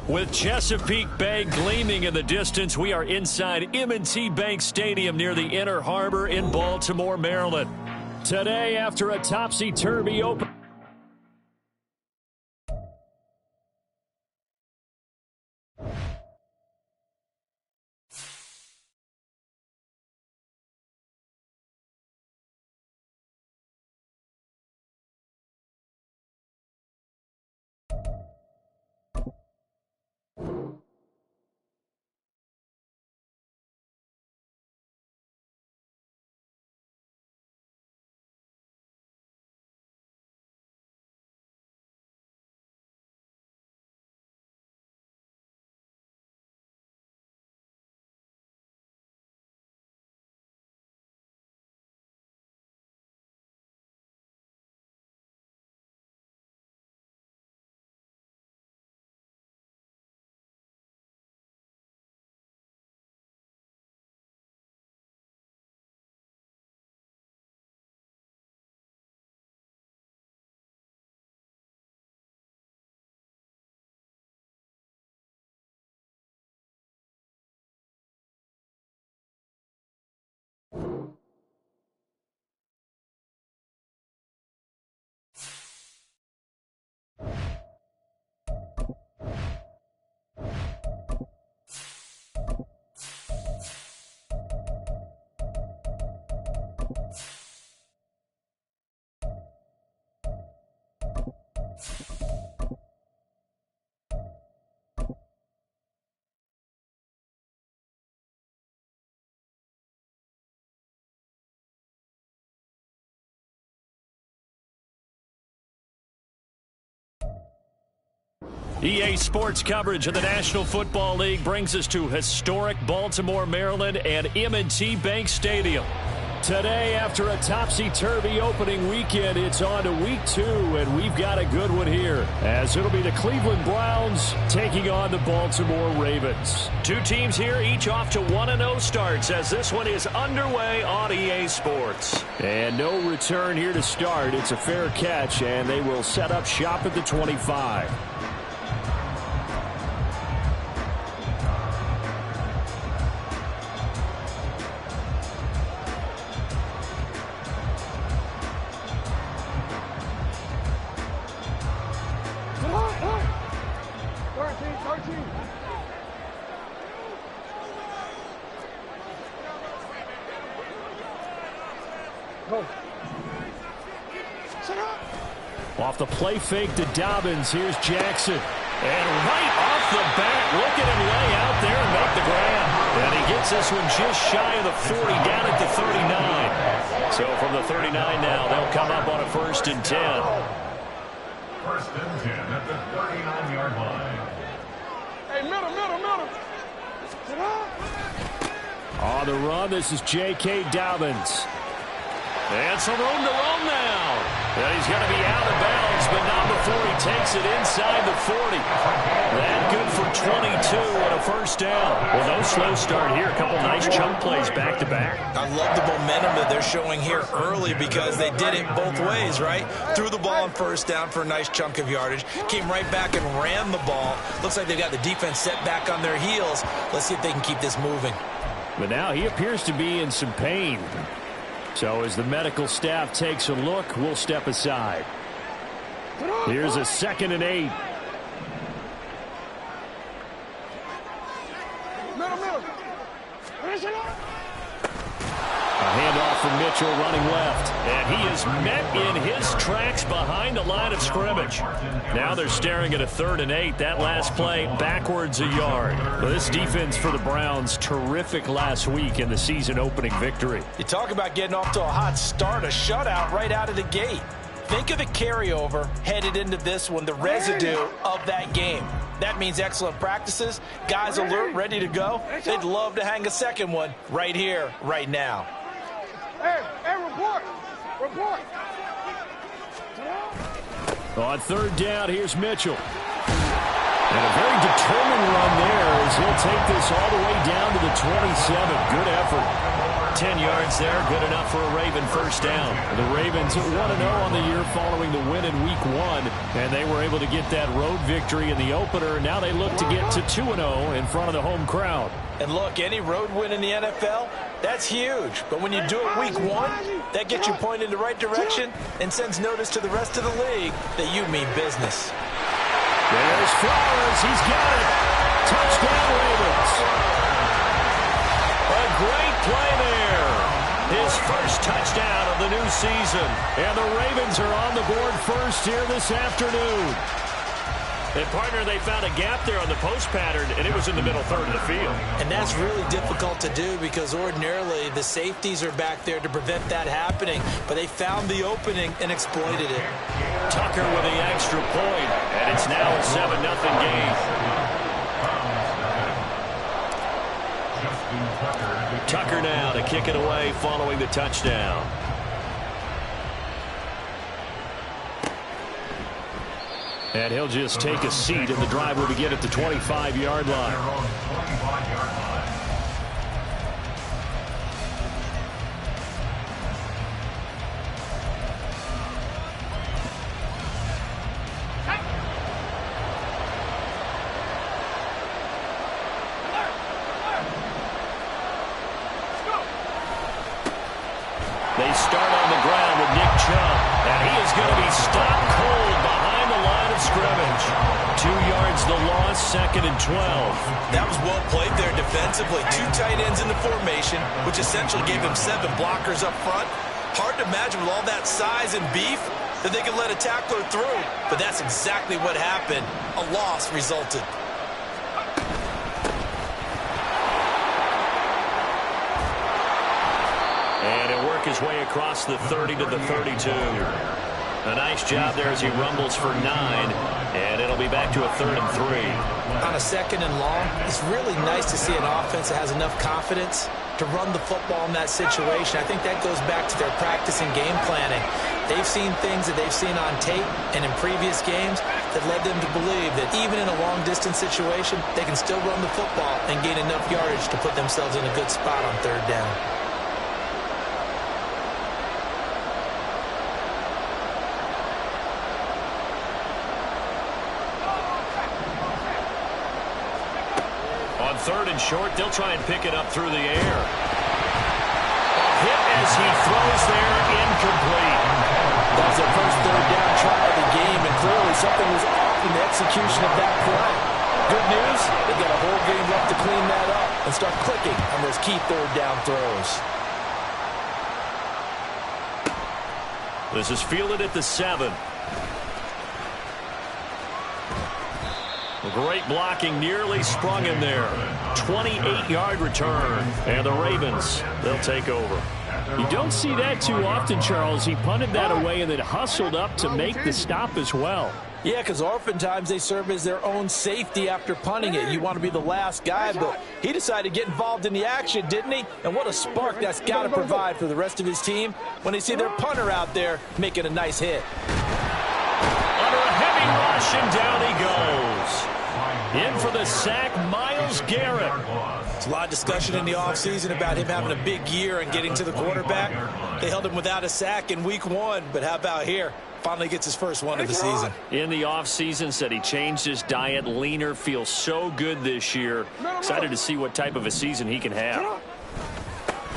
With Chesapeake Bay gleaming in the distance, we are inside M&T Bank Stadium near the Inner Harbor in Baltimore, Maryland. Today, after a topsy-turvy open. EA Sports coverage of the National Football League brings us to historic Baltimore, Maryland and M&T Bank Stadium. Today, after a topsy-turvy opening weekend, it's on to week 2, and we've got a good one here, as it'll be the Cleveland Browns taking on the Baltimore Ravens. Two teams here, each off to 1-0 starts, as this one is underway on EA Sports. And no return here to start. It's a fair catch, and they will set up shop at the 25. Off the play fake to Dobbins. Here's Jackson. And right off the bat, look at him lay out there and make the grab. And he gets this one just shy of the 40, down at the 39. So from the 39 now, they'll come up on a 1st and 10. 1st and 10 at the 39-yard line. Hey, middle. On the run, this is J.K. Dobbins. And some room to roam now. And he's going to be out of bounds, but not before he takes it inside the 40. That good for 22 and a 1st down. Well, no slow start here. A couple nice chunk plays back-to-back. I love the momentum that they're showing here early because they did it both ways, right? Threw the ball on 1st down for a nice chunk of yardage. Came right back and ran the ball. Looks like they've got the defense set back on their heels. Let's see if they can keep this moving. But now he appears to be in some pain. So as the medical staff takes a look, we'll step aside. Here's a 2nd and 8. A handoff from Mitchell running left. And he is met in his tracks behind the line of scrimmage. Now they're staring at a 3rd and 8. That last play backwards a yard. Well, this defense for the Browns, terrific last week in the season opening victory. You talk about getting off to a hot start, a shutout right out of the gate. Think of the carryover headed into this one, the residue of that game. That means excellent practices, guys alert, ready to go. They'd love to hang a second one right here, right now. Hey, report. On 3rd down, here's Mitchell. And a very determined run there as as he'll take this all the way down to the 27. Good effort. 10 yards there, good enough for a Raven first down. The Ravens 1-0 on the year following the win in Week 1, and they were able to get that road victory in the opener. Now they look to get to 2-0 in front of the home crowd. And look, any road win in the NFL, that's huge. But when you do it Week 1, that gets you pointed in the right direction and sends notice to the rest of the league that you mean business. There's Flowers. He's got it. Touchdown, Ravens. A great play there. His first touchdown of the new season. And the Ravens are on the board first here this afternoon. And, partner, they found a gap there on the post pattern, and it was in the middle third of the field. And that's really difficult to do because ordinarily the safeties are back there to prevent that happening. But they found the opening and exploited it. Tucker with the extra point, and it's now a 7-0 game. Tucker now to kick it away following the touchdown. And he'll just take a seat, and the drive will begin at the 25-yard line. They start on the ground with Nick Chubb, and he is going to be stopped cold behind the line of scrimmage. 2 yards the loss, 2nd and 12. That was well played there defensively. 2 tight ends in the formation, which essentially gave him 7 blockers up front. Hard to imagine with all that size and beef that they could let a tackler through. But that's exactly what happened. A loss resulted. And he'll work his way across the 30 to the 32. A nice job there as he rumbles for 9. And it'll be back to a 3rd and 3. On a 2nd and long, it's really nice to see an offense that has enough confidence to run the football in that situation. I think that goes back to their practice and game planning. They've seen things that they've seen on tape and in previous games that led them to believe that even in a long-distance situation, they can still run the football and gain enough yardage to put themselves in a good spot on 3rd down. On 3rd and short, they'll try and pick it up through the air. Hit as he throws there, incomplete. That was the first 3rd down try of the game, and clearly something was off in the execution of that play. Good news, they've got a whole game left to clean that up and start clicking on those key 3rd down throws. This is fielded at the 7. Great blocking, nearly sprung him there. 28-yard return, and the Ravens, they'll take over. You don't see that too often, Charles. He punted that away and then hustled up to make the stop as well. Yeah, because oftentimes they serve as their own safety after punting it. You want to be the last guy, but he decided to get involved in the action, didn't he? And what a spark that's got to provide for the rest of his team when they see their punter out there making a nice hit. Under a heavy rush, and down he goes. In for the sack, Myles Garrett. There's a lot of discussion in the offseason about him having a big year and getting to the quarterback. They held him without a sack in Week 1, but how about here? Finally gets his first one of the season. In the offseason, said he changed his diet, leaner, feels so good this year. Excited to see what type of a season he can have.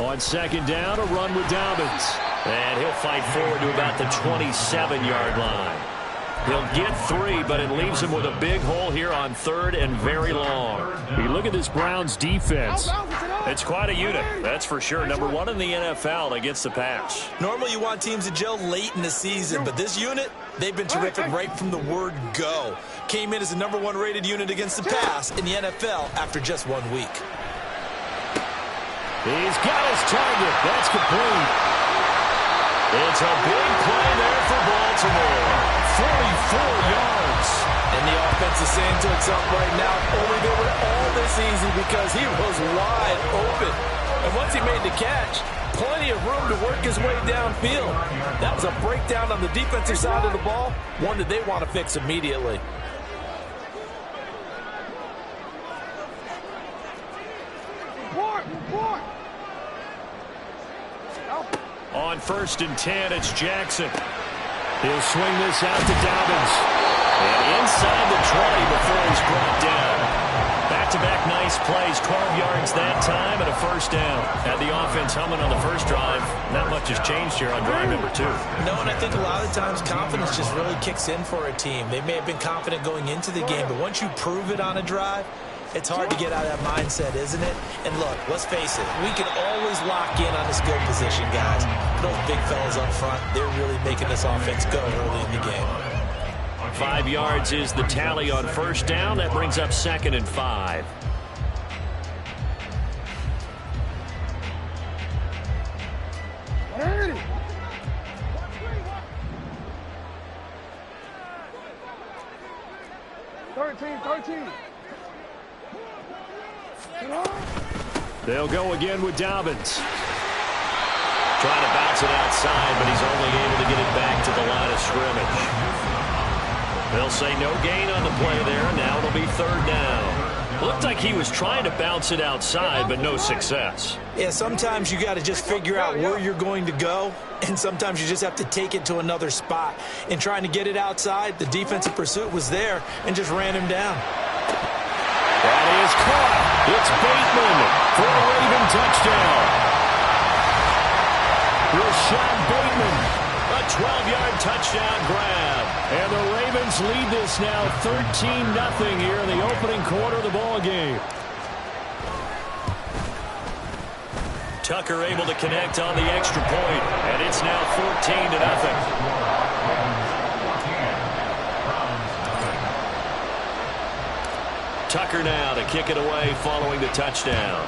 On 2nd down, a run with Dobbins. And he'll fight forward to about the 27-yard line. He'll get 3, but it leaves him with a big hole here on 3rd and very long. You look at this Browns defense. It's quite a unit, that's for sure. Number 1 in the NFL against the pass. Normally you want teams to gel late in the season, but this unit, they've been terrific right from the word go. Came in as the number 1 rated unit against the pass in the NFL after just 1 week. He's got his target. That's complete. It's a big play there for Baltimore. 44 yards. And the offense is saying to itself right now, only they were all this easy because he was wide open. And once he made the catch, plenty of room to work his way downfield. That was a breakdown on the defensive side of the ball, one that they want to fix immediately. Report. On 1st and 10, it's Jackson. He'll swing this out to Dobbins. And inside the 20 before he's brought down. Back-to-back nice plays, 12 yards that time and a first down. Had the offense humming on the first drive. Not much has changed here on drive number 2. No, and I think a lot of times confidence just really kicks in for a team. They may have been confident going into the game, but once you prove it on a drive, it's hard to get out of that mindset, isn't it? And look, let's face it, we can always lock in on the skill position, guys. Those big fellas up front, they're really making this offense go early in the game. 5 yards is the tally on first down. That brings up 2nd and 5. Hey. Thirteen. They'll go again with Dobbins. Trying to bounce it outside, but he's only able to get it back to the line of scrimmage. They'll say no gain on the play there. Now it'll be 3rd down. Looked like he was trying to bounce it outside, but no success. Yeah, sometimes you got to just figure out where you're going to go, and sometimes you just have to take it to another spot. In trying to get it outside, the defensive pursuit was there and just ran him down. That is caught. It's Bateman for a Raven touchdown. Rashad Bateman, a 12-yard touchdown grab. And the Ravens lead this now 13-0 here in the opening quarter of the ball game. Tucker able to connect on the extra point, and it's now 14-0. Tucker now to kick it away following the touchdown.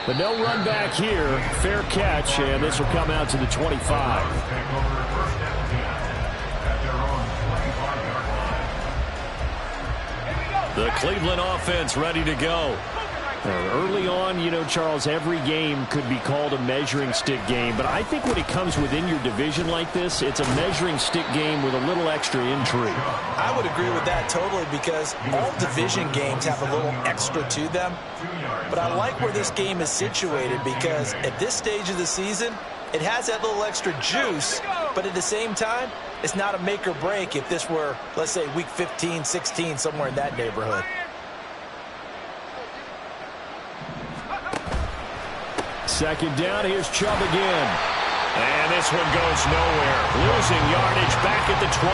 But no run back here. Fair catch, and this will come out to the 25. The Cleveland offense ready to go. Early on, you know, Charles, every game could be called a measuring stick game. But I think when it comes within your division like this, it's a measuring stick game with a little extra intrigue. I would agree with that totally because all division games have a little extra to them. But I like where this game is situated because at this stage of the season, it has that little extra juice. But at the same time, it's not a make or break if this were, let's say, week 15, 16, somewhere in that neighborhood. Second down, here's Chubb again. And this one goes nowhere. Losing yardage back at the 22.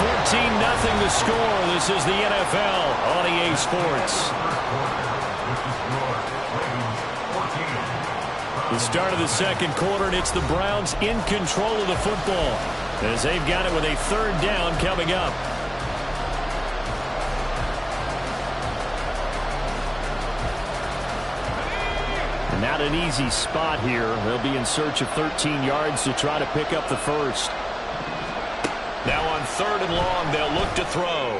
14-0 the score. This is the NFL on EA Sports. The start of the second quarter, and it's the Browns in control of the football as they've got it with a 3rd down coming up. And not an easy spot here. They'll be in search of 13 yards to try to pick up the first. Now on 3rd and long, they'll look to throw.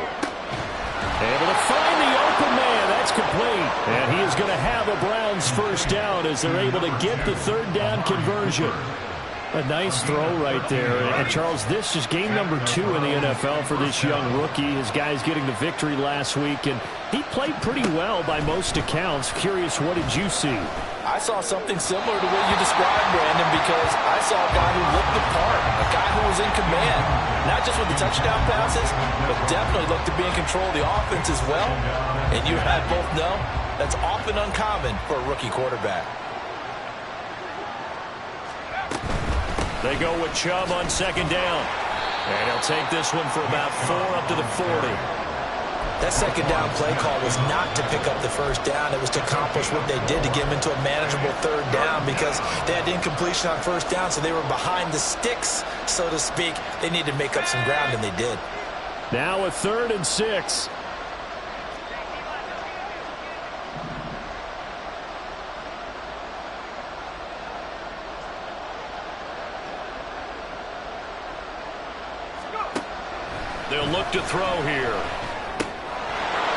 Able to find the open man. That's complete. And he is going to have a Browns first down as they're able to get the 3rd down conversion. A nice throw right there. And, Charles, this is game number 2 in the NFL for this young rookie. His guys getting the victory last week, and he played pretty well by most accounts. Curious, what did you see? I saw something similar to what you described, Brandon, because I saw a guy who looked the part, a guy who was in command, not just with the touchdown passes, but definitely looked to be in control of the offense as well. And you and I both know that's often uncommon for a rookie quarterback. They go with Chubb on 2nd down. And he'll take this one for about 4 up to the 40. That 2nd down play call was not to pick up the first down. It was to accomplish what they did to get them into a manageable 3rd down because they had incompletion on first down, so they were behind the sticks, so to speak. They needed to make up some ground, and they did. Now a 3rd and 6. They'll look to throw here.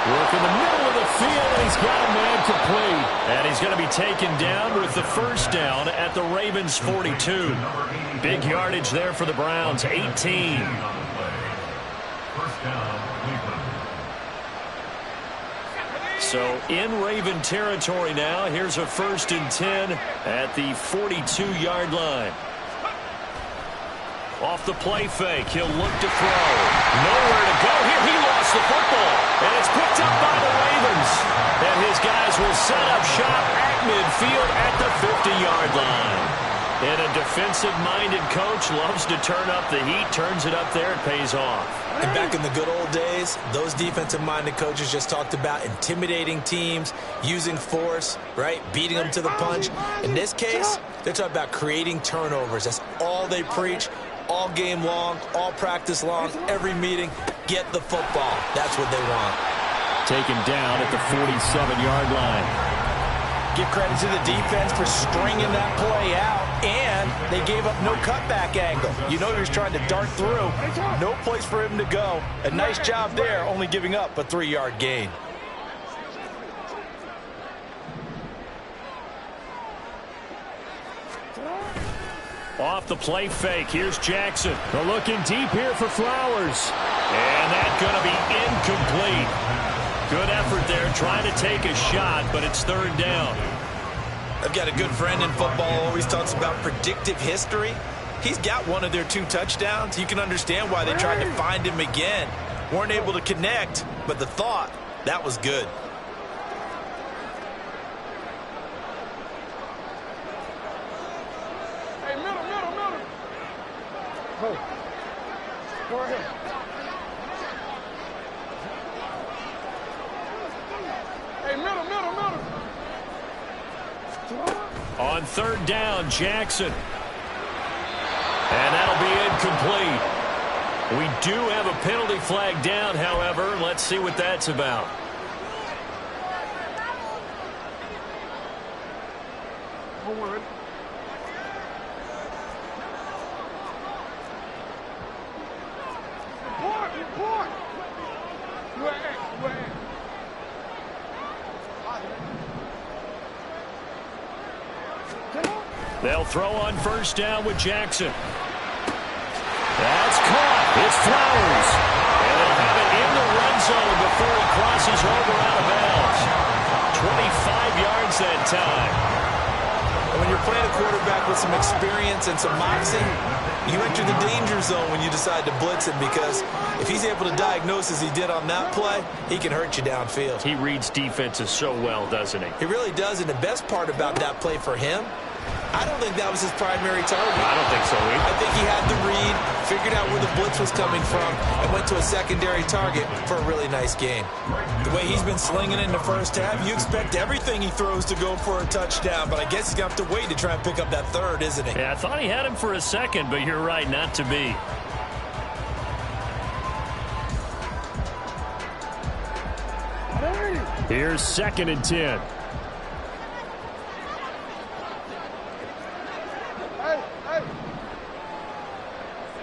Work in the middle of the field, and he's got a man complete. And he's going to be taken down with the first down at the Ravens' 42. Big yardage there for the Browns, 18. First down, Cleveland. So in Raven territory now. Here's a 1st and 10 at the 42-yard line. Off the play fake, he'll look to throw. Nowhere to go here. He lost the football, and it's picked up by the Ravens. And his guys will set up shop at midfield at the 50-yard line. And a defensive-minded coach loves to turn up the heat, turns it up there, it pays off. And back in the good old days, those defensive-minded coaches just talked about intimidating teams, using force, right, beating them to the punch. In this case, they're talking about creating turnovers. That's all they preach, all game long, all practice long, every meeting. Get the football. That's what they want. Taken down at the 47-yard line. Give credit to the defense for stringing that play out, and they gave up no cutback angle. You know he was trying to dart through. No place for him to go. A nice job there, only giving up a 3-yard gain. Off the play fake, here's Jackson. They're looking deep here for Flowers. And that's going to be incomplete. Good effort there, trying to take a shot, but it's 3rd down. I've got a good friend in football, always talks about predictive history. He's got one of their 2 touchdowns. You can understand why they tried to find him again. Weren't able to connect, but the thought, that was good. Hey, middle. Hey, go ahead. Hey, middle. On 3rd down, Jackson. And that'll be incomplete. We do have a penalty flag down, however. Let's see what that's about. Forward. Report. You at. They'll throw on 1st down with Jackson. That's caught. It's Flowers. And they'll have it in the red zone before he crosses over out of bounds. 25 yards that time. And when you're playing a quarterback with some experience and some moxie, you enter the danger zone when you decide to blitz him, because if he's able to diagnose as he did on that play, he can hurt you downfield. He reads defenses so well, doesn't he? He really does, and the best part about that play for him, I don't think that was his primary target. I don't think so either. I think he had the read, figured out where the blitz was coming from, and went to a secondary target for a really nice game. The way he's been slinging in the first half, you expect everything he throws to go for a touchdown, but I guess he's going to have to wait to try and pick up that 3rd, isn't he? Yeah, I thought he had him for a second, but you're right, not to be. Here's 2nd and 10.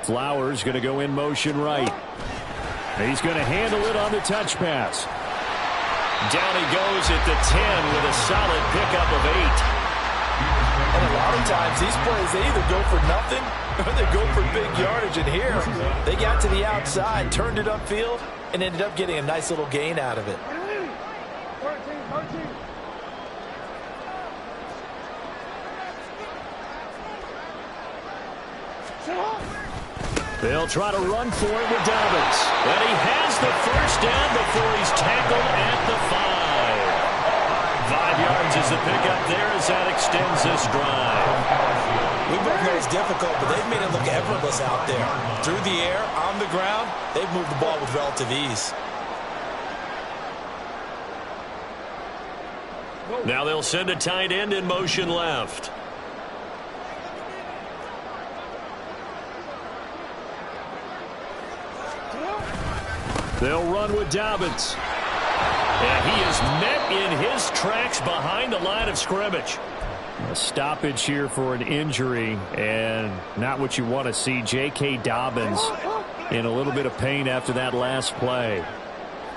Flowers going to go in motion right. He's going to handle it on the touch pass. Down he goes at the 10 with a solid pickup of 8. And a lot of times these plays, they either go for nothing or they go for big yardage. And here, they got to the outside, turned it upfield, and ended up getting a nice little gain out of it. 13. They'll try to run for it with Dobbins. And he has the 1st down before he's tackled at the 5. 5 yards is the pickup there as that extends this drive. We both know it's difficult, but they've made it look effortless out there. Through the air, on the ground, they've moved the ball with relative ease. Now they'll send a tight end in motion left. They'll run with Dobbins. And he is met in his tracks behind the line of scrimmage. A stoppage here for an injury, and not what you want to see. J.K. Dobbins in a little bit of pain after that last play.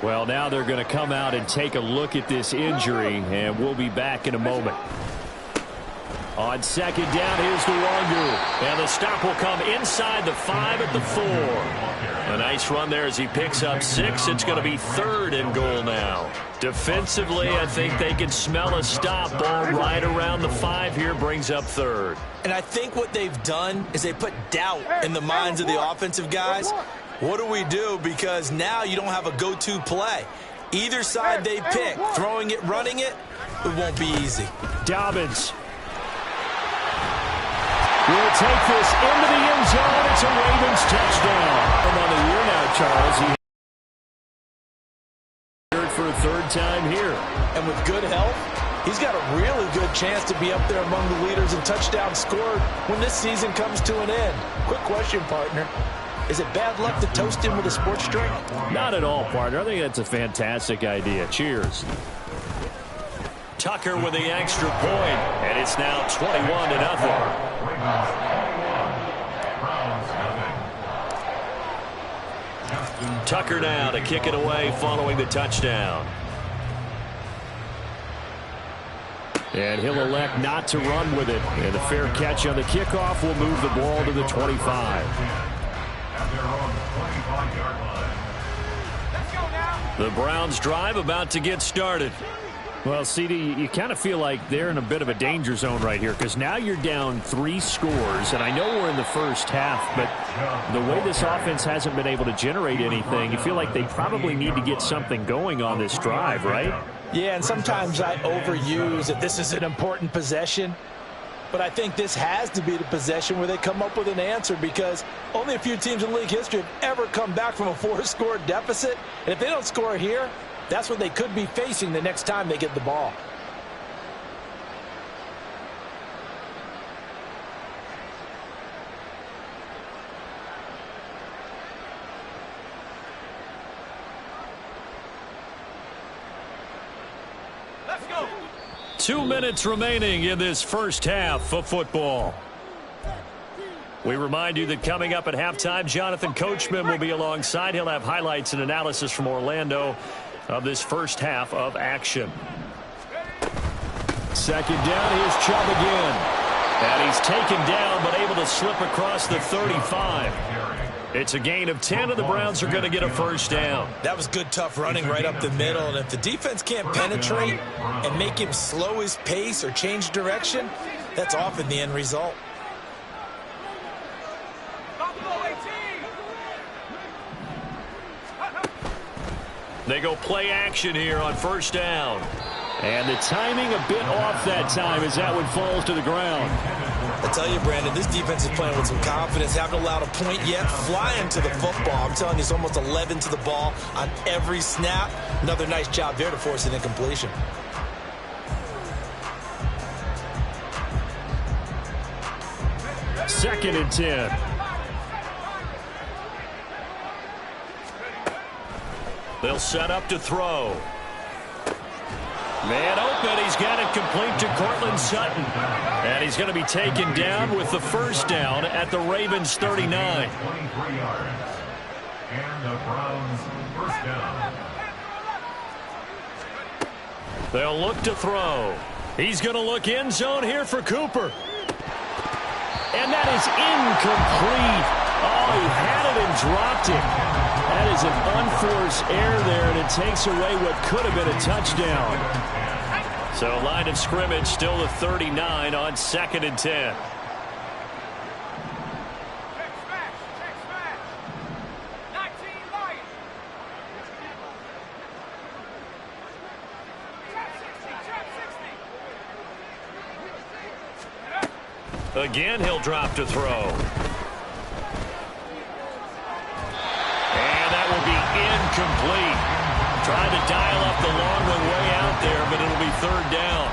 Well, now they're going to come out and take a look at this injury, and we'll be back in a moment. On second down, here's the Wangu. And the stop will come inside the 5 at the 4. A nice run there as he picks up 6. It's going to be 3rd and goal now. Defensively, I think they can smell a stop. Ball right around the 5 here, brings up 3rd. And I think what they've done is they put doubt in the minds of the offensive guys. What do we do? Because now you don't have a go-to play. Either side they pick, throwing it, running it, it won't be easy. Dobbins will take this into the end zone. It's a Ravens touchdown. On the year now, Charles. He hurt for a 3rd time here. And with good health, he's got a really good chance to be up there among the leaders in touchdowns scored when this season comes to an end. Quick question, partner. Is it bad luck to toast him with a sports drink? Not at all, partner. I think that's a fantastic idea. Cheers. Tucker with the extra point, and it's now 21-0. Tucker now to kick it away following the touchdown. And he'll elect not to run with it. And a fair catch on the kickoff will move the ball to the 25. The Browns drive about to get started. Well, CD, you kind of feel like they're in a bit of a danger zone right here because now you're down 3 scores, and I know we're in the first half, but the way this offense hasn't been able to generate anything, you feel like they probably need to get something going on this drive, right? Yeah, and sometimes I overuse that this is an important possession, but I think this has to be the possession where they come up with an answer because only a few teams in league history have ever come back from a 4-score deficit, and if they don't score here, that's what they could be facing the next time they get the ball. Let's go. 2 minutes remaining in this first half of football. We remind you that coming up at halftime, Jonathan Coachman will be alongside. He'll have highlights and analysis from Orlando of this first half of action. Second down, here's Chubb again. And he's taken down but able to slip across the 35. It's a gain of 10, and the Browns are going to get a first down. That was good, tough running right up the middle, and if the defense can't penetrate and make him slow his pace or change direction, that's often the end result. They go play action here on first down. And the timing a bit off that time as that one falls to the ground. I tell you, Brandon, this defense is playing with some confidence. Haven't allowed a point yet. Flying to the football. I'm telling you, it's almost 11 to the ball on every snap. Another nice job there to force an incompletion. Second and 10. They'll set up to throw. Man open, he's got it complete to Cortland Sutton. And he's going to be taken down with the first down at the Ravens 39. 23 yards. And the Browns first down. They'll look to throw. He's going to look end zone here for Cooper. And that is incomplete. Oh, he had it and dropped it. That is an unforced error there, and it takes away what could have been a touchdown. So line of scrimmage still the 39 on second and 10. Again, he'll drop to throw. Incomplete. Trying to dial up the long one way out there, but it'll be third down.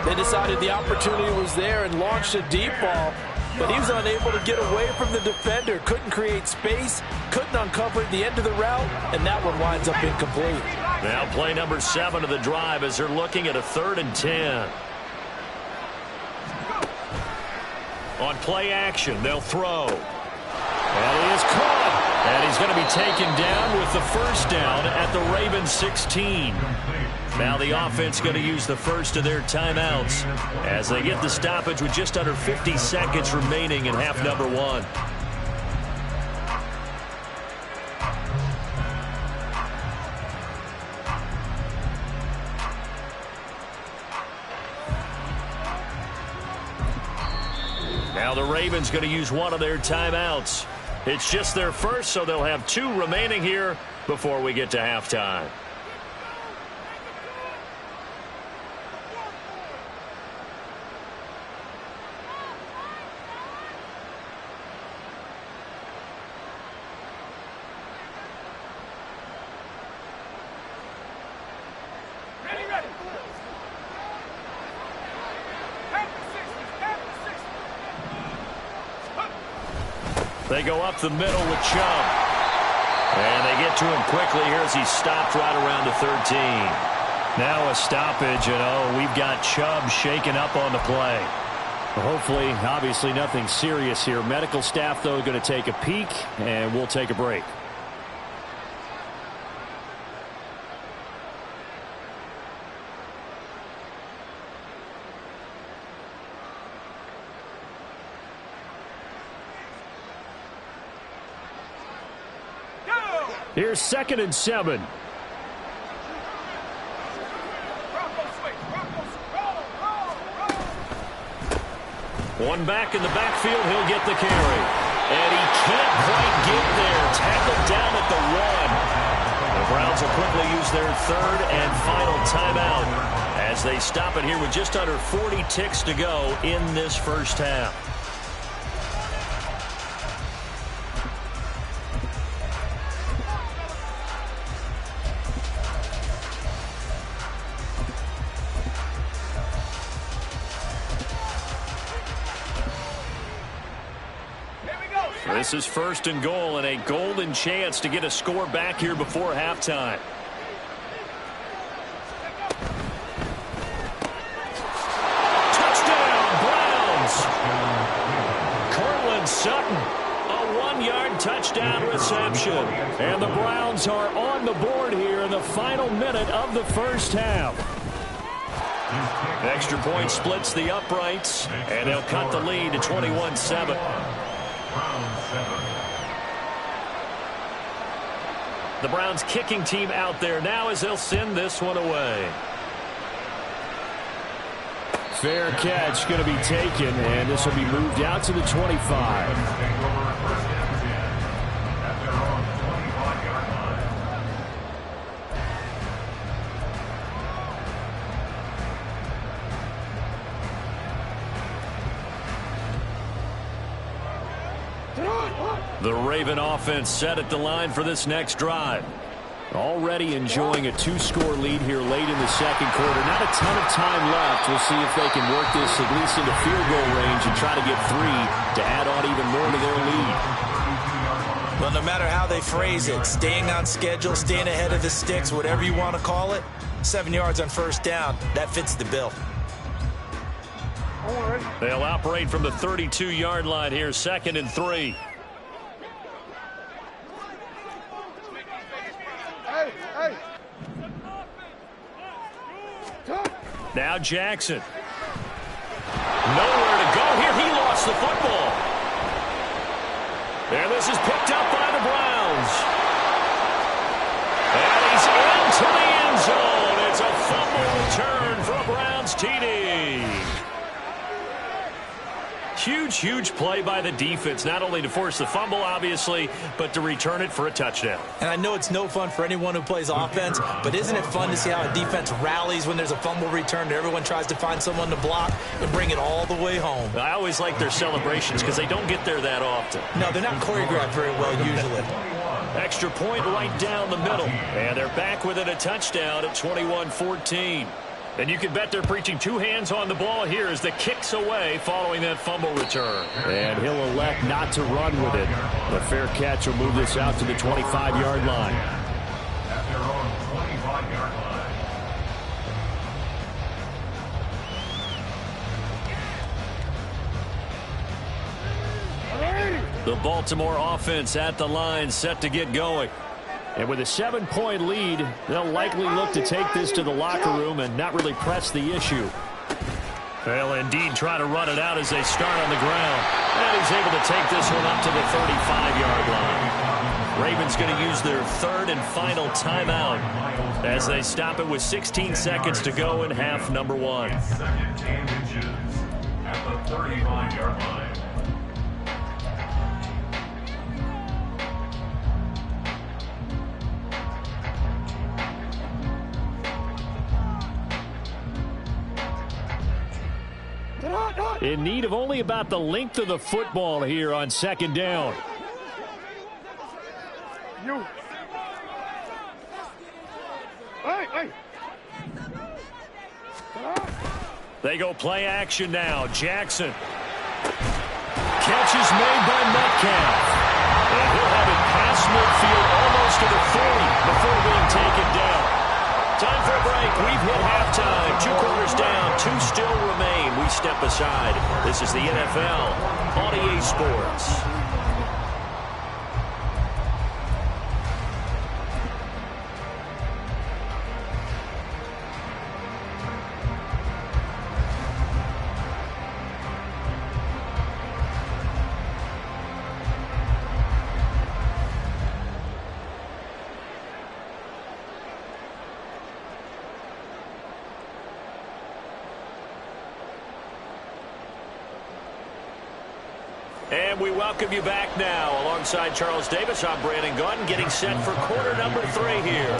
They decided the opportunity was there and launched a deep ball, but he was unable to get away from the defender. Couldn't create space, couldn't uncover the end of the route, and that one winds up incomplete. Now play number 7 of the drive as they're looking at a 3rd and 10. On play action, they'll throw. And he is caught. And he's going to be taken down with the first down at the Ravens 16. Now the offense going to use the first of their timeouts as they get the stoppage with just under 50 seconds remaining in half number 1. Now the Ravens going to use one of their timeouts. It's just their first, so they'll have 2 remaining here before we get to halftime. They go up the middle with Chubb. And they get to him quickly here as he's stopped right around the 13. Now a stoppage, and we've got Chubb shaken up on the play. Hopefully, obviously nothing serious here. Medical staff, though, going to take a peek, and we'll take a break. Here's 2nd and 7. One back in the backfield, he'll get the carry. And he can't quite get there. Tackled down at the 1. The Browns will quickly use their 3rd and final timeout as they stop it here with just under 40 ticks to go in this first half. This is 1st and goal and a golden chance to get a score back here before halftime. Touchdown, Browns! Cortland Sutton, a 1-yard touchdown reception. And the Browns are on the board here in the final minute of the first half. Extra point splits the uprights, and they'll cut the lead to 21-7. The Browns kicking team out there now as they'll send this one away. Fair catch going to be taken, and this will be moved out to the 25. The Raven offense set at the line for this next drive. Already enjoying a 2-score lead here late in the second quarter. Not a ton of time left. We'll see if they can work this at least into field goal range and try to get 3 to add on even more to their lead. Well, no matter how they phrase it, staying on schedule, staying ahead of the sticks, whatever you want to call it, 7 yards on first down, that fits the bill. They'll operate from the 32-yard line here, 2nd and 3. Now Jackson. Nowhere to go here. He lost the football. And this is picked up by the Browns. And he's into the end zone. It's a fumble return for a Browns TD. Huge play by the defense, not only to force the fumble, obviously, but to return it for a touchdown. And I know it's no fun for anyone who plays offense, but isn't it fun to see how a defense rallies when there's a fumble return and everyone tries to find someone to block and bring it all the way home? I always like their celebrations because they don't get there that often. No, they're not choreographed very well usually. Extra point right down the middle. And they're back within a touchdown at 21-14. And you can bet they're preaching 2 hands on the ball here as the kick's away following that fumble return. And he'll elect not to run with it. The fair catch will move this out to the 25-yard line. At their own 25-yard line. The Baltimore offense at the line, set to get going. And with a 7-point lead, they'll likely look to take this to the locker room and not really press the issue. They'll indeed try to run it out as they start on the ground. And he's able to take this one up to the 35-yard line. Ravens going to use their third and final timeout as they stop it with 16 seconds to go in half number one. Second and inches at the 35-yard line. In need of only about the length of the football here on second down. You. Hey. They go play action now. Jackson. Catch is made by Metcalf. And he'll have it past midfield almost to the 40 before being taken down. Time for a break. We've hit halftime. 2 quarters down. 2 still remain. We step aside. This is the NFL on EA Sports. And we welcome you back now. Alongside Charles Davis, I'm Brandon Gunn, getting set for quarter number 3 here.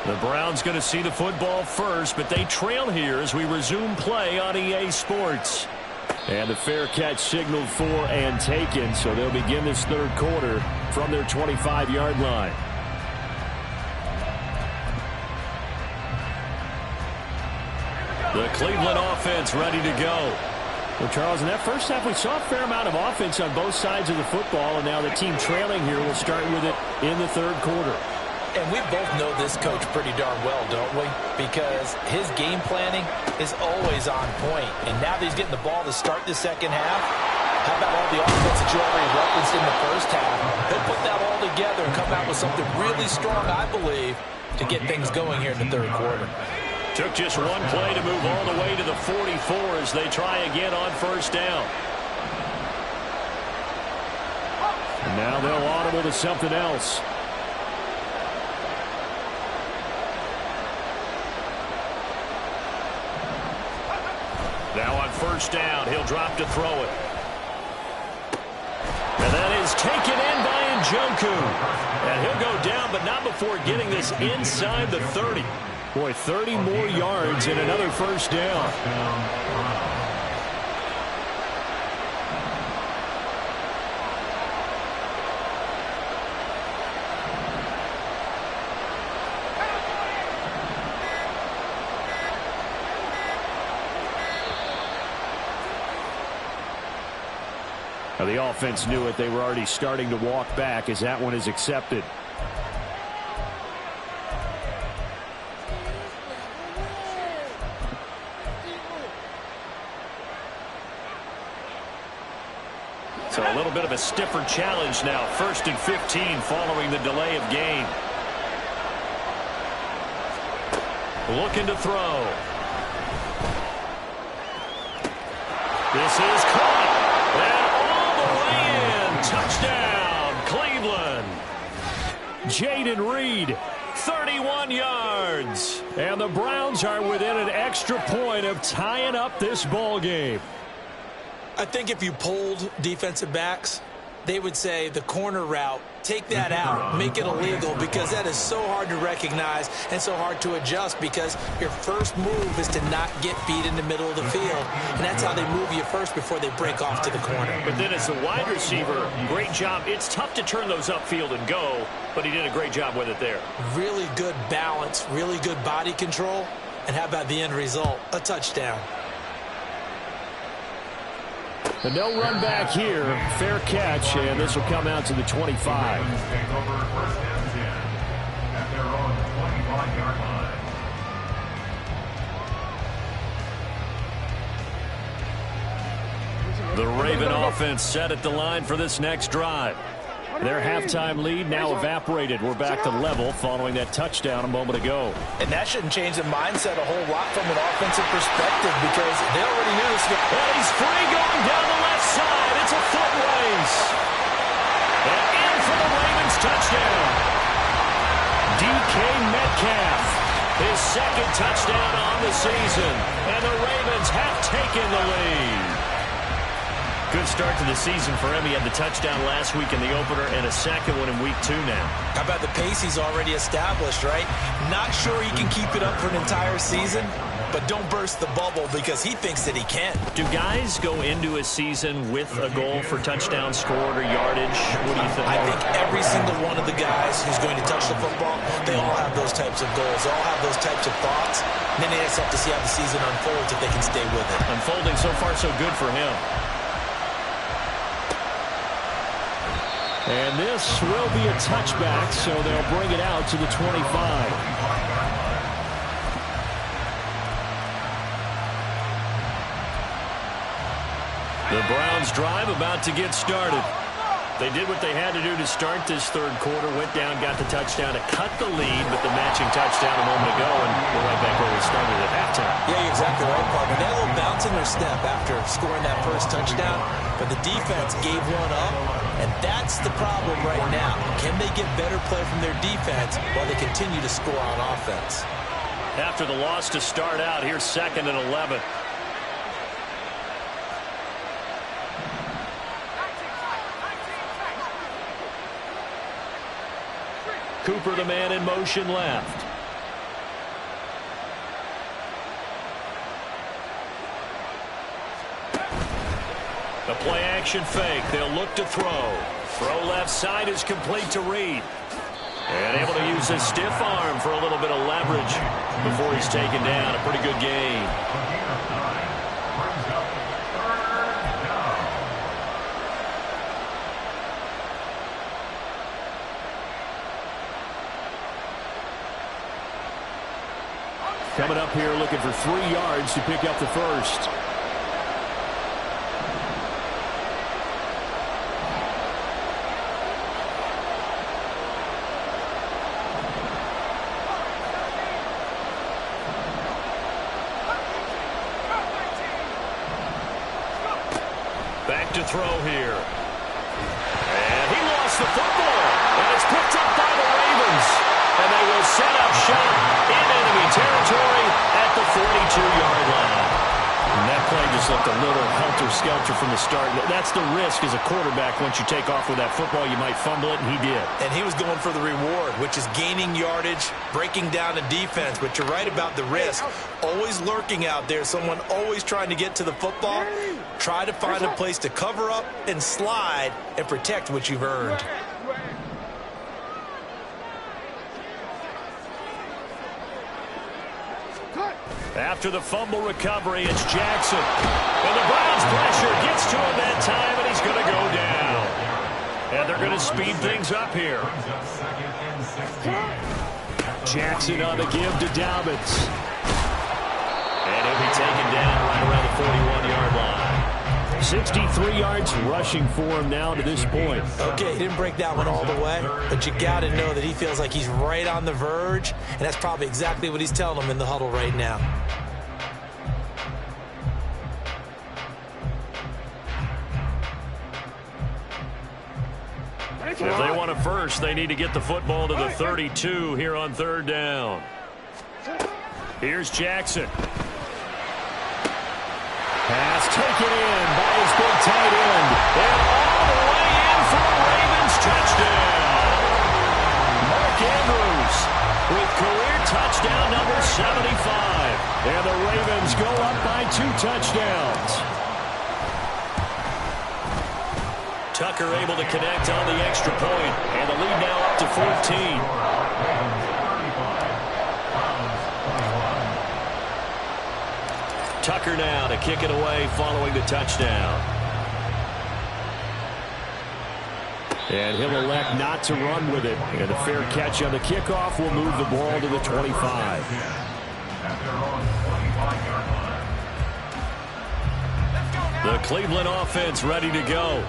The Browns going to see the football first, but they trail here as we resume play on EA Sports. And the fair catch signaled for and taken, so they'll begin this third quarter from their 25-yard line. The Cleveland offense ready to go. Well, Charles, in that first half, we saw a fair amount of offense on both sides of the football, and now the team trailing here will start with it in the third quarter. And we both know this coach pretty darn well, don't we? Because his game planning is always on point. And now that he's getting the ball to start the second half, how about all the offense that you already referenced in the first half? He'll put that all together and come out with something really strong, I believe, to get things going here in the third quarter. Took just one play to move all the way to the 44 as they try again on first down. And now they'll audible to something else. Now on first down, he'll drop to throw it. And that is taken in by Njoku. And he'll go down, but not before getting this inside the 30. Boy, 30 more yards and another first down. Now the offense knew it. They were already starting to walk back as that one is accepted. So a little bit of a stiffer challenge now. 1st and 15 following the delay of game. Looking to throw. This is caught. And all the way in. Touchdown, Cleveland. Jaden Reed, 31 yards. And the Browns are within an extra point of tying up this ball game. I think if you polled defensive backs, they would say the corner route, take that out, make it illegal, because that is so hard to recognize and so hard to adjust, because your first move is to not get beat in the middle of the field. And that's how they move you first before they break off to the corner. But then as a wide receiver, great job. It's tough to turn those upfield and go, but he did a great job with it there. Really good balance, really good body control. And how about the end result? A touchdown. And no run back here. Fair catch, and this will come out to the 25. Take over 1st and 10 at their own 25-yard line. The Raven offense set at the line for this next drive. Their halftime lead now evaporated. We're back to level following that touchdown a moment ago. And that shouldn't change the mindset a whole lot from an offensive perspective because they already knew this. And he's free going down the left side. It's a foot race. And in for the Ravens touchdown. DK Metcalf, his second touchdown on the season. And the Ravens have taken the lead. Good start to the season for him. He had the touchdown last week in the opener and a second one in week 2 now. How about the pace he's already established, right? Not sure he can keep it up for an entire season, but don't burst the bubble because he thinks that he can. Do guys go into a season with a goal for touchdown scored or yardage? What do you think? I think every single one of the guys who's going to touch the football, they all have those types of goals. They all have those types of thoughts. And then they just have to see how the season unfolds if they can stay with it. Unfolding so far so good for him. And this will be a touchback, so they'll bring it out to the 25. The Browns drive about to get started. They did what they had to do to start this third quarter, went down, got the touchdown to cut the lead, but the matching touchdown a moment ago, and we're right back where we started at halftime. Yeah, you're exactly right, Parker. They had a little bounce in their step after scoring that first touchdown, but the defense gave one up, and that's the problem right now. Can they get better play from their defense while they continue to score on offense? After the loss to start out, here's 2nd and 11. Cooper, the man in motion left. The play action fake. They'll look to throw. Throw left side is complete to Reed. And able to use his stiff arm for a little bit of leverage before he's taken down. A pretty good game. Coming up here looking for 3 yards to pick up the first. Back to throw here. And he lost the football. And it's picked up by the Ravens. And they will set up shop in enemy territory at the 42-yard line. And that play just looked a little helter-skelter from the start. That's the risk as a quarterback. Once you take off with that football, you might fumble it, and he did. And he was going for the reward, which is gaining yardage, breaking down the defense. But you're right about the risk. Always lurking out there, someone always trying to get to the football. Try to find a place to cover up and slide and protect what you've earned. After the fumble recovery, it's Jackson. And the Browns pressure gets to him that time, and he's going to go down. And they're going to speed things up here. Jackson on the give to Dobbins. And he'll be taken down right around the 41-yard line. 63 yards rushing for him now to this point. Okay, he didn't break that one all the way, but you got to know that he feels like he's right on the verge, and that's probably exactly what he's telling them in the huddle right now. If they want a first, they need to get the football to the 32 here on 3rd down. Here's Jackson. Pass taken in by his big tight end. And all the way in for a Ravens touchdown. Mark Andrews with career touchdown number 75. And the Ravens go up by 2 touchdowns. Tucker able to connect on the extra point. And the lead now up to 14. Tucker now to kick it away following the touchdown. And he'll elect not to run with it. And a fair catch on the kickoff will move the ball to the 25. The Cleveland offense ready to go.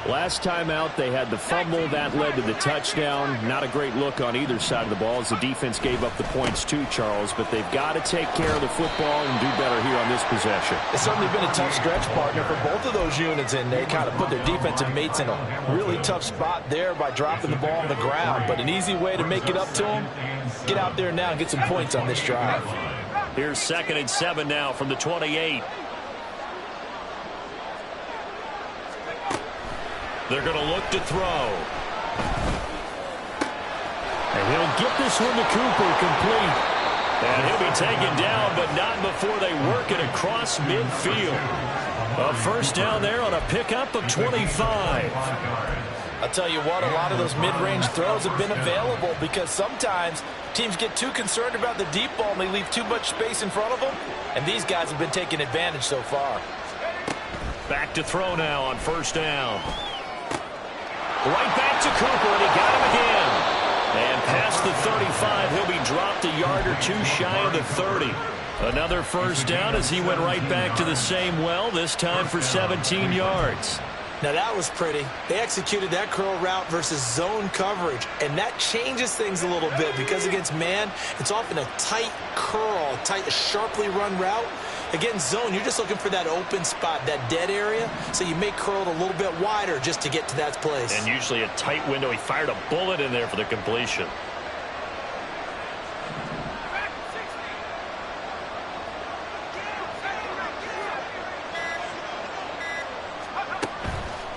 Last time out, they had the fumble. That led to the touchdown. Not a great look on either side of the ball as the defense gave up the points too, Charles. But they've got to take care of the football and do better here on this possession. It's certainly been a tough stretch, partner, for both of those units, and they kind of put their defensive mates in a really tough spot there by dropping the ball on the ground. But an easy way to make it up to them, get out there now and get some points on this drive. Here's 2nd and 7 now from the 28. They're going to look to throw. And he'll get this one to Cooper complete. And he'll be taken down, but not before they work it across midfield. A first down there on a pickup of 25. I'll tell you what, a lot of those mid-range throws have been available because sometimes teams get too concerned about the deep ball and they leave too much space in front of them. And these guys have been taking advantage so far. Back to throw now on first down. Right back to Cooper, and he got him again. And past the 35, he'll be dropped a yard or two shy of the 30. Another first down as he went right back to the same well, this time for 17 yards. Now that was pretty. They executed that curl route versus zone coverage, and that changes things a little bit because against man, it's often a tight curl, tight, sharply run route. Against zone, you're just looking for that open spot, that dead area, so you may curl it a little bit wider just to get to that place. And usually a tight window. He fired a bullet in there for the completion.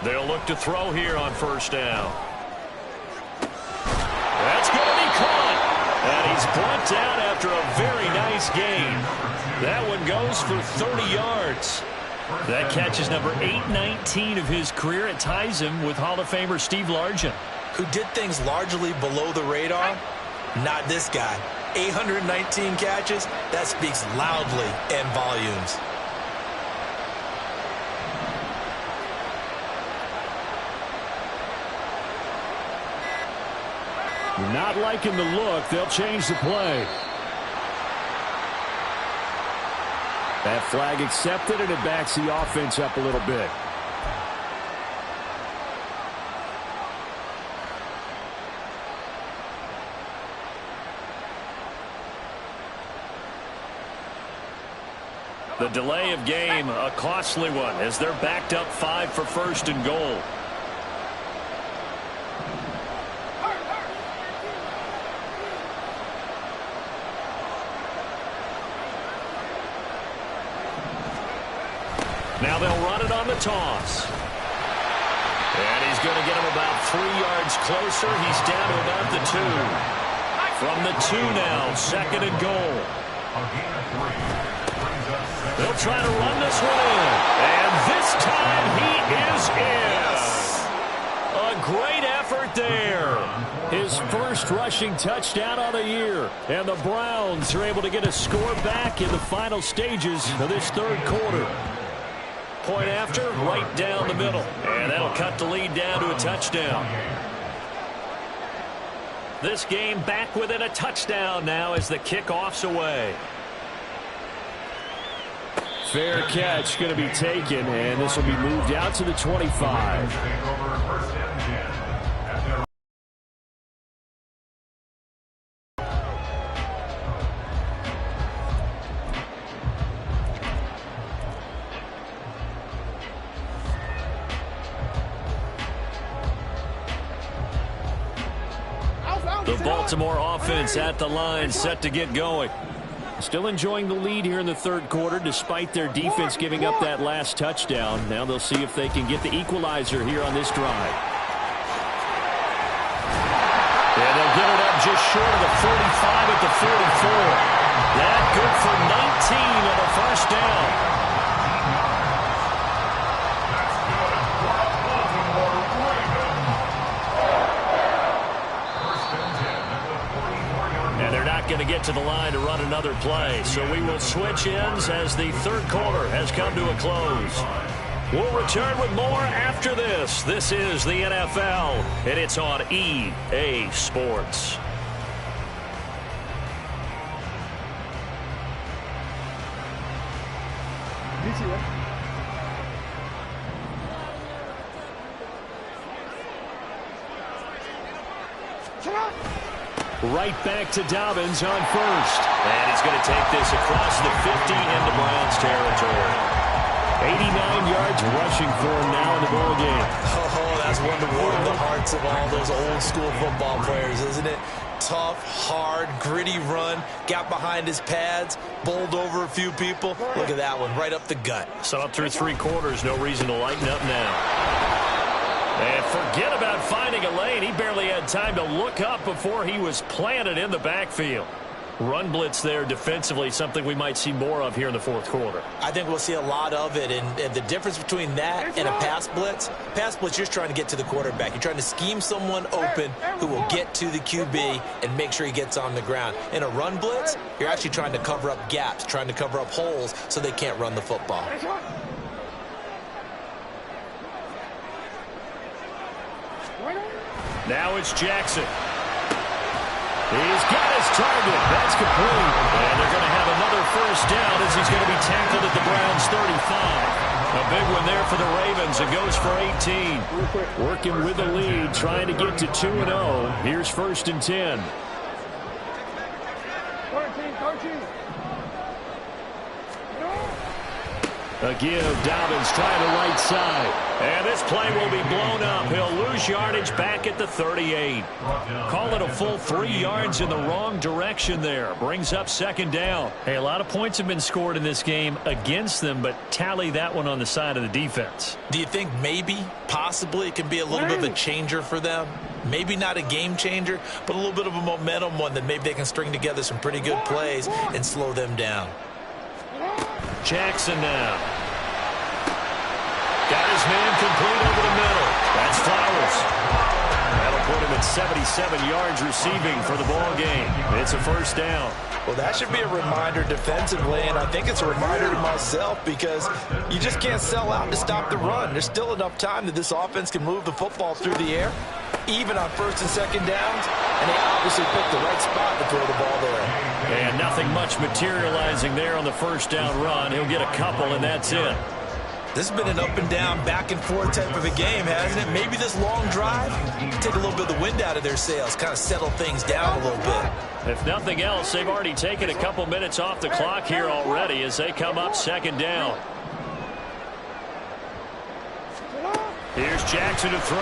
They'll look to throw here on first down. That's going to be caught. And he's brought down after a very nice gain. That one goes for 30 yards. That catch is number 819 of his career. It ties him with Hall of Famer Steve Largent. Who did things largely below the radar? Not this guy. 819 catches, that speaks loudly in volumes. Not liking the look. They'll change the play. That flag accepted, and it backs the offense up a little bit. The delay of game, a costly one, as they're backed up 5 for first and goal. Now they'll run it on the toss. And he's going to get him about 3 yards closer. He's down to about the 2. From the 2 now, 2nd and goal. They'll try to run this one in. And this time he is in. A great effort there. His first rushing touchdown on the year. And the Browns are able to get a score back in the final stages of this third quarter. Point after, right down the middle. And that'll cut the lead down to a touchdown. This game back within a touchdown now as the kickoff's away. Fair catch going to be taken, and this will be moved out to the 25. The Baltimore offense at the line, set to get going. Still enjoying the lead here in the third quarter, despite their defense giving up that last touchdown. Now they'll see if they can get the equalizer here on this drive. And they'll get it up just short of the 45 at the 44. That good for 19 on the first down. Going to get to the line to run another play. So we will switch ends as the third quarter has come to a close. We'll return with more after this. This is the NFL, and it's on EA Sports. Right back to Dobbins on first. And he's going to take this across the 50 into Browns territory. 89 yards rushing for him now in the ball game. Oh, that's one to warm the hearts of all those old-school football players, isn't it? Tough, hard, gritty run. Got behind his pads, bowled over a few people. Look at that one, right up the gut. So up through 3 quarters, no reason to lighten up now. And forget about finding a lane. He barely had time to look up before he was planted in the backfield. Run blitz there defensively, something we might see more of here in the fourth quarter. I think we'll see a lot of it, and the difference between that and a pass blitz, you're just trying to get to the quarterback. You're trying to scheme someone open who will get to the QB and make sure he gets on the ground. In a run blitz, you're actually trying to cover up gaps, trying to cover up holes so they can't run the football. Now it's Jackson. He's got his target. That's complete. And they're going to have another first down as he's going to be tackled at the Browns' 35. A big one there for the Ravens. It goes for 18. Working with the lead, trying to get to 2-0. Here's 1st and 10. 13. A give, Dobbins trying the right side. And this play will be blown up. He'll lose yardage back at the 38. Call it a full 3 yards in the wrong direction there. Brings up 2nd down. Hey, a lot of points have been scored in this game against them, but tally that one on the side of the defense. Do you think maybe, possibly, it can be a little bit of a changer for them? Maybe not a game changer, but a little bit of a momentum one that maybe they can string together some pretty good plays and slow them down. Jackson now. Got his man complete over the middle. That's Flowers. That'll put him at 77 yards receiving for the ball game. It's a 1st down. Well, that should be a reminder defensively, and I think it's a reminder to myself because you just can't sell out to stop the run. There's still enough time that this offense can move the football through the air, even on 1st and 2nd downs, and they obviously picked the right spot to throw the ball there. And nothing much materializing there on the 1st down run. He'll get a couple, and that's it. This has been an up and down, back and forth type of a game, hasn't it? Maybe this long drive, take a little bit of the wind out of their sails, kind of settle things down a little bit. If nothing else, they've already taken a couple minutes off the clock here already as they come up 2nd down. Here's Jackson to throw.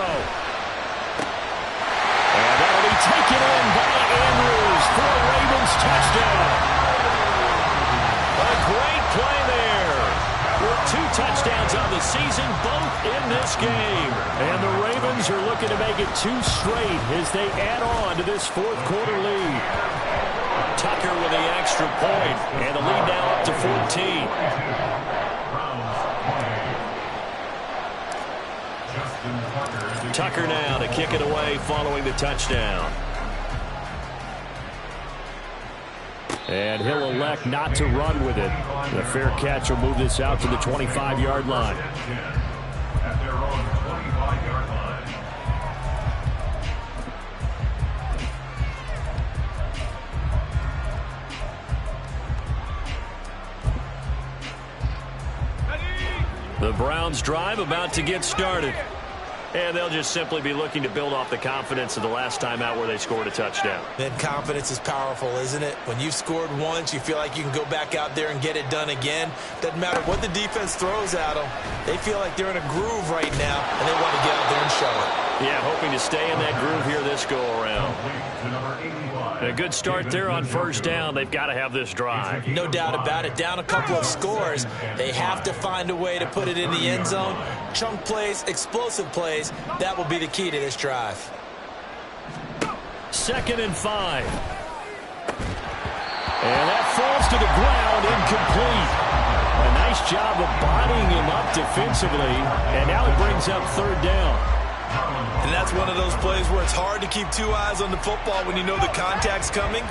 And that'll be taken in by Andrews for a Ravens touchdown. A great play there. With 2 touchdowns on the season, both in this game. And the Ravens are looking to make it 2 straight as they add on to this 4th quarter lead. Tucker with the extra point, and the lead now up to 14. Tucker now to kick it away following the touchdown. And he'll elect not to run with it. The fair catch will move this out to the 25-yard line. At their own 25-yard line. The Browns drive about to get started. And they'll just simply be looking to build off the confidence of the last time out where they scored a touchdown. Then confidence is powerful, isn't it? When you've scored once, you feel like you can go back out there and get it done again. Doesn't matter what the defense throws at them. They feel like they're in a groove right now, and they want to get out there and show it. Yeah, hoping to stay in that groove here this go-around. A good start there on 1st down. They've got to have this drive. No doubt about it. Down a couple of scores. They have to find a way to put it in the end zone. Chunk plays, explosive plays. That will be the key to this drive. 2nd and 5. And that falls to the ground, incomplete. A nice job of bodying him up defensively. And now it brings up 3rd down. And that's one of those plays where it's hard to keep 2 eyes on the football when you know the contact's coming,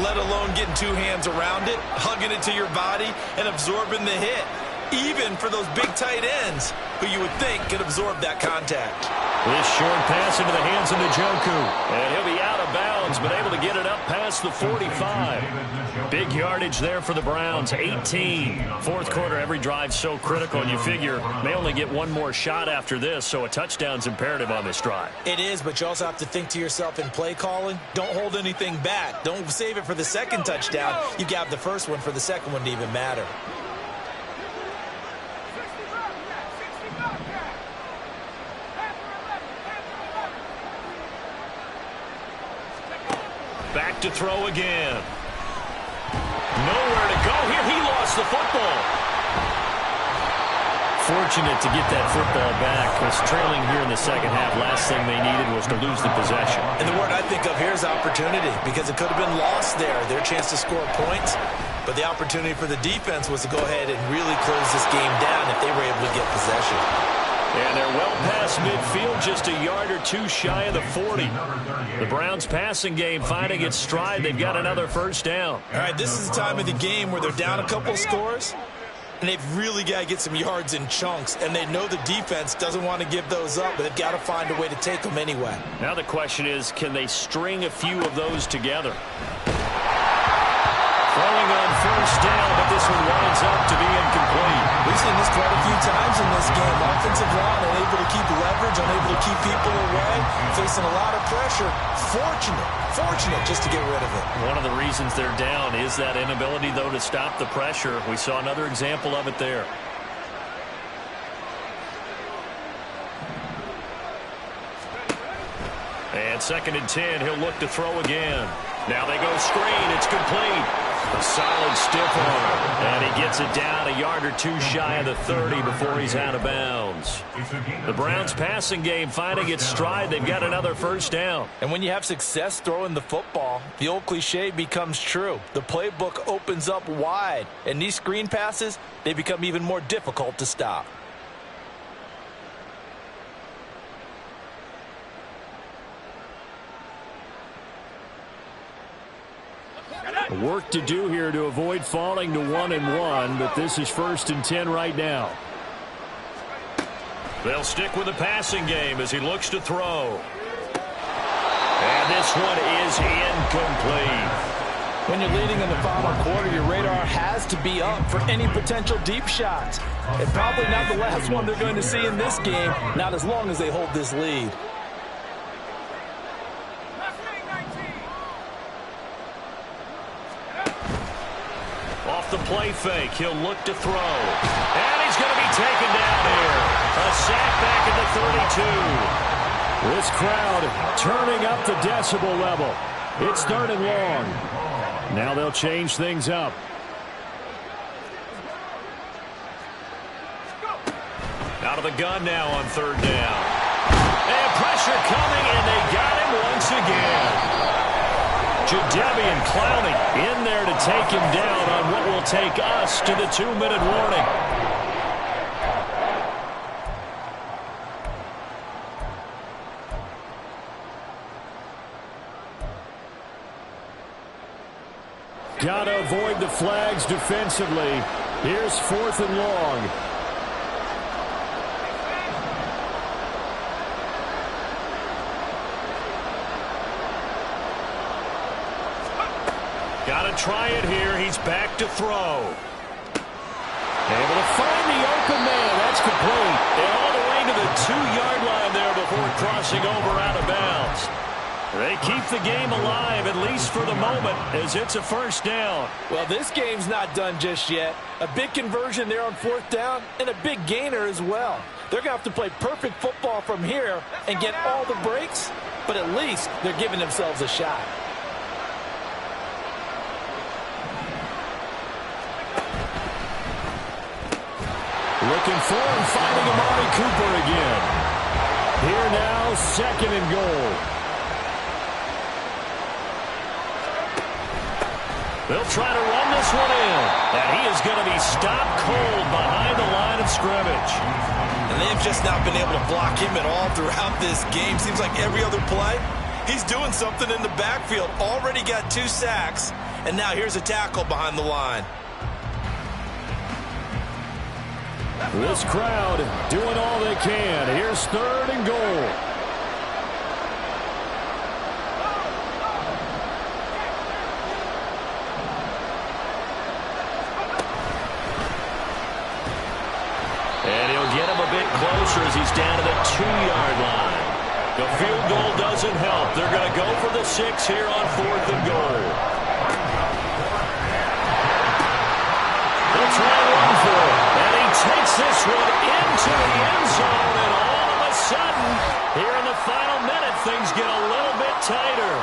let alone getting 2 hands around it, hugging it to your body, and absorbing the hit, even for those big tight ends who you would think could absorb that contact. This short pass into the hands of Njoku. And he'll be out of bounds, but able to get it up past the 45. Big yardage there for the Browns, 18. Fourth quarter, every drive's so critical, and you figure they only get one more shot after this, so a touchdown's imperative on this drive. It is, but you also have to think to yourself in play calling, don't hold anything back. Don't save it for the second touchdown. You got the first one for the second one to even matter. Back to throw again. Nowhere to go here. He lost the football. Fortunate to get that football back, because trailing here in the second half, last thing they needed was to lose the possession. And the word I think of here is opportunity, because it could have been lost there. Their chance to score points, but the opportunity for the defense was to go ahead and really close this game down if they were able to get possession. And they're well past midfield, just a yard or two shy of the 40. The Browns' passing game finding its stride. They've got another first down. All right, this is the time of the game where they're down a couple of scores, and they've really got to get some yards in chunks, and they know the defense doesn't want to give those up, but they've got to find a way to take them anyway. Now the question is, can they string a few of those together? Throwing on first down, but this one winds up to be incomplete. We've seen this quite a few times in this game. Offensive line unable to keep leverage, unable to keep people away, facing a lot of pressure. Fortunate just to get rid of it. One of the reasons they're down is that inability, though, to stop the pressure. We saw another example of it there. And 2nd and 10, he'll look to throw again. Now they go screen. It's complete. A solid stiff arm. And he gets it down a yard or two shy of the 30 before he's out of bounds. The Browns' passing game finding its stride. They've got another first down. And when you have success throwing the football, the old cliche becomes true. The playbook opens up wide. And these screen passes, they become even more difficult to stop. Work to do here to avoid falling to 1-1, but this is 1st and 10 right now. They'll stick with the passing game as he looks to throw. And this one is incomplete. When you're leading in the final quarter, your radar has to be up for any potential deep shots. And probably not the last one they're going to see in this game, not as long as they hold this lead. Off the play fake, he'll look to throw. And he's going to be taken down here. A sack back at the 32. This crowd turning up the decibel level. It's 3rd and long. Now they'll change things up. Out of the gun now on 3rd down. And pressure coming, and they got him once again. Jadeveon Clowney in there to take him down on what will take us to the 2-minute warning. Got to avoid the flags defensively. Here's 4th and long. Got to try it here. He's back to throw. Able to find the open man. That's complete. And all the way to the 2-yard line there before crossing over out of bounds. They keep the game alive, at least for the moment, as it's a first down. Well, this game's not done just yet. A big conversion there on 4th down and a big gainer as well. They're going to have to play perfect football from here and get all the breaks, but at least they're giving themselves a shot. Looking for and finding Amari Cooper again. Here now, 2nd and goal. They'll try to run this one in. And he is going to be stopped cold behind the line of scrimmage. And they've just not been able to block him at all throughout this game. Seems like every other play, he's doing something in the backfield. Already got 2 sacks. And now here's a tackle behind the line. This crowd doing all they can. Here's 3rd and goal. The field goal doesn't help. They're going to go for the 6 here on 4th and goal. They'll try and run for it. And he takes this one into the end zone. And all of a sudden, here in the final minute, things get a little bit tighter.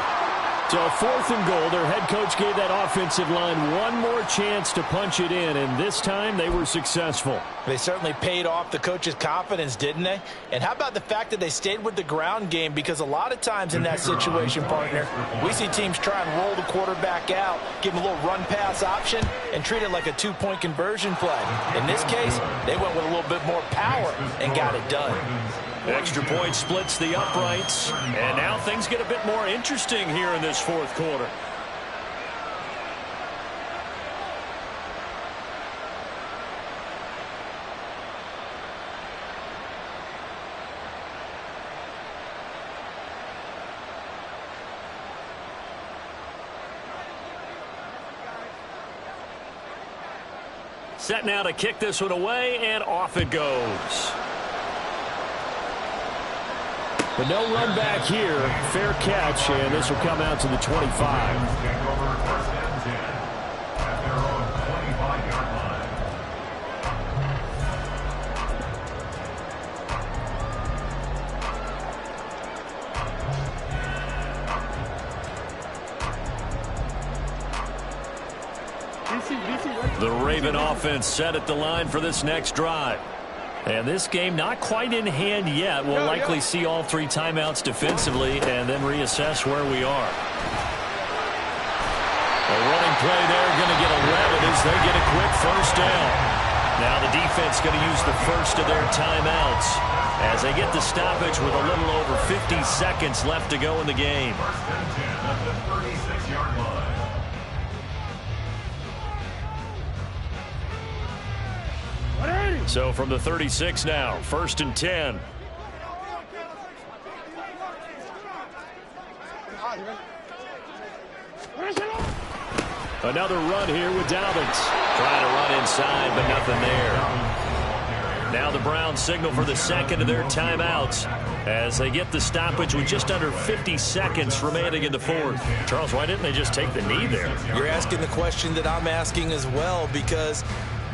So 4th and goal, their head coach gave that offensive line one more chance to punch it in, and this time they were successful. They certainly paid off the coach's confidence, didn't they? And how about the fact that they stayed with the ground game? Because a lot of times in that situation, partner, we see teams try and roll the quarterback out, give him a little run-pass option, and treat it like a 2-point conversion play. In this case, they went with a little bit more power and got it done. Extra point splits the uprights, and now things get a bit more interesting here in this 4th quarter. Set now to kick this one away, and off it goes. But no run back here. Fair catch, and this will come out to the 25. The Raven offense set at the line for this next drive. And this game not quite in hand yet. We'll likely see all 3 timeouts defensively and then reassess where we are. A running play there, going to get 11 as they get a quick first down. Now the defense going to use the first of their timeouts as they get the stoppage with a little over 50 seconds left to go in the game. First and 10 at the 36-yard line. So from the 36 now, 1st and 10. Another run here with Dobbins. Trying to run inside, but nothing there. Now the Browns signal for the second of their timeouts as they get the stoppage with just under 50 seconds remaining in the 4th. Charles, why didn't they just take the knee there? You're asking the question that I'm asking as well, because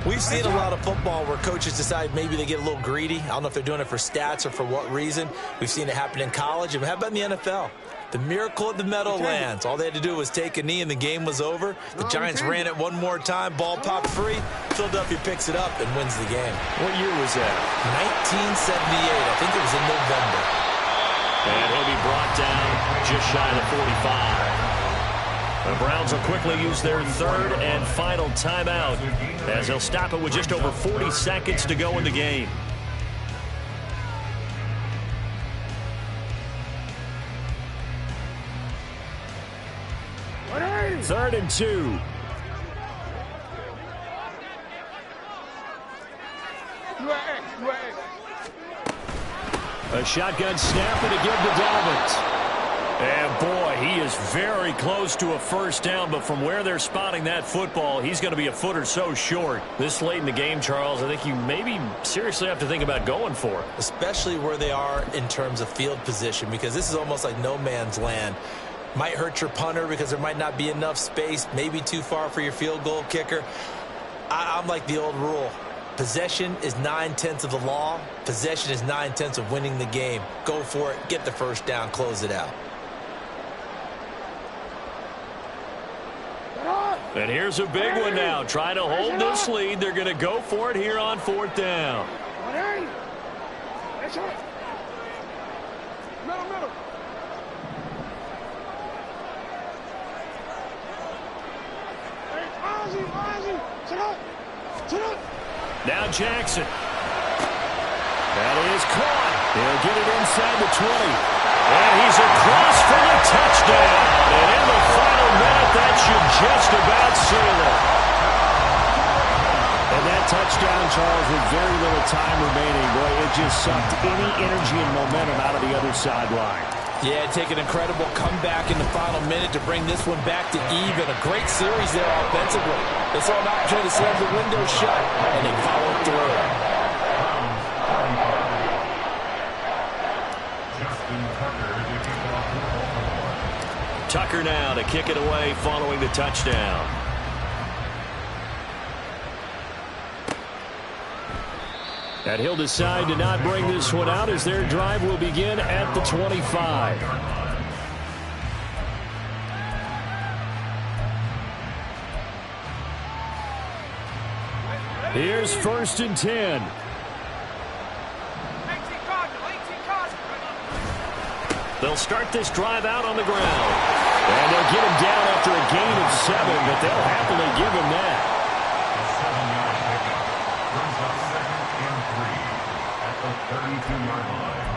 we've seen a lot of football where coaches decide maybe they get a little greedy. I don't know if they're doing it for stats or for what reason. We've seen it happen in college. And how about in the NFL? The miracle of the Meadowlands. All they had to do was take a knee and the game was over. The Giants ran it one more time. Ball popped free. Philadelphia picks it up and wins the game. What year was that? 1978. I think it was in November. And he'll be brought down just shy of the 45. The Browns will quickly use their 3rd and final timeout as they'll stop it with just over 40 seconds to go in the game. Third and 2. A shotgun snap and a give to Dobbins. And boy, he is very close to a first down, but from where they're spotting that football, he's going to be a foot or so short. This late in the game, Charles, I think you maybe seriously have to think about going for it. Especially where they are in terms of field position, because this is almost like no man's land. Might hurt your punter because there might not be enough space, maybe too far for your field goal kicker. I'm like the old rule. Possession is 9/10 of the law. Possession is 9/10 of winning the game. Go for it. Get the first down. Close it out. And here's a big one now. Trying to hold this lead. They're going to go for it here on 4th down. Now Jackson. That is caught. He'll get it inside the 20. And he's across for the touchdown. And in the final minute, that should just about seal it. And that touchdown, Charles, with very little time remaining, boy, it just sucked any energy and momentum out of the other sideline. Yeah, take an incredible comeback in the final minute to bring this one back to even. A great series there offensively. They saw an opportunity to slam the window shut, and they followed through. Justin Tucker. Tucker now to kick it away following the touchdown. And he'll decide to not bring this one out as their drive will begin at the 25. Here's 1st and 10. They'll start this drive out on the ground. And they'll get him down after a gain of 7, but they'll happily give him that. A 7-yard pickup brings up 2nd and 3 at the 32-yard line.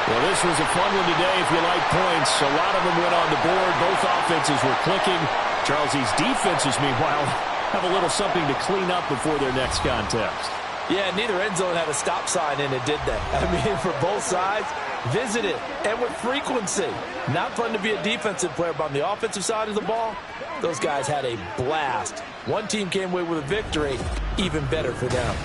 Well, this was a fun one today if you like points. A lot of them went on the board. Both offenses were clicking. Charles, these defenses, meanwhile, have a little something to clean up before their next contest. Yeah, neither end zone had a stop sign in it, did they? I mean, for both sides, visit it, and with frequency. Not fun to be a defensive player, but on the offensive side of the ball, those guys had a blast. One team came away with a victory, even better for them.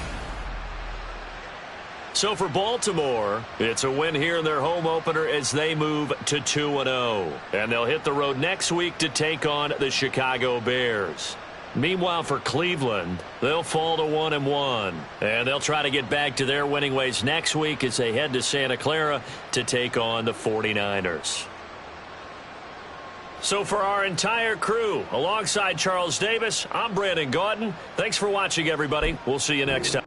So for Baltimore, it's a win here in their home opener as they move to 2-0. And they'll hit the road next week to take on the Chicago Bears. Meanwhile, for Cleveland, they'll fall to 1-1. And they'll try to get back to their winning ways next week as they head to Santa Clara to take on the 49ers. So for our entire crew, alongside Charles Davis, I'm Brandon Gaudin. Thanks for watching, everybody. We'll see you next time.